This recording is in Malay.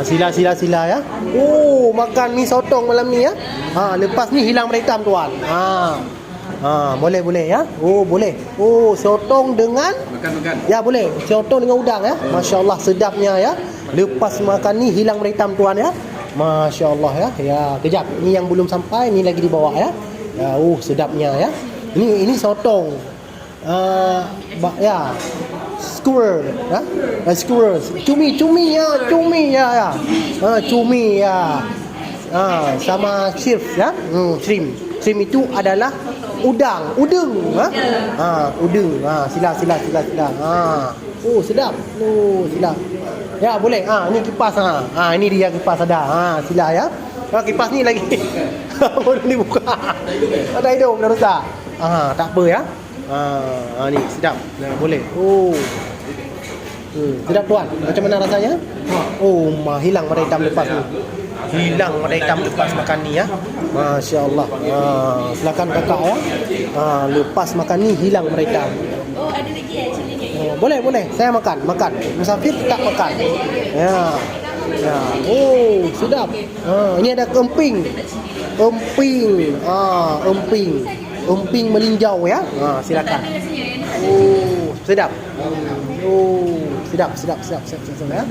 Sila ya. Oh, makan mi sotong malam ni ya. Lepas ni hilang warna hitam tuan. Boleh ya. Oh, boleh. Oh, sotong dengan Makan. ya boleh. Sotong dengan udang ya. Masya-Allah sedapnya ya. Lepas makan ni hilang warna hitam tuan ya. Masya-Allah ya. Ya, kejap. Ni yang belum sampai, ni lagi di bawah ya. Ya, sedapnya ya. Ini sotong. Ya. Skewer ya. Skewer. Cumi ya. Cumi ya. Sama shrimp ya. Shrimp itu adalah udang. Udang. Sila. Sedap. Sila. Ya, boleh. Ni kipas ini dia kipas ada. Sila ya. Kipas ni lagi. Boleh dibuka. Ada hidung dah rosak. Tak apa ya. Ni sedap. Boleh. Sedap tuan. Macam mana rasanya? Hilang warna hitam lepas ni. Hilang warna hitam lepas makan ni ya. Masya-Allah. Silakan kakak ya. Lepas makan ni hilang warna hitam. Ada lagi chilli-nya. Boleh. Saya makan. Musafir tak makan. Ya. Sedap. Ini ada emping. Emping melinjau ya. Silakan. Sedap. Sedap ya.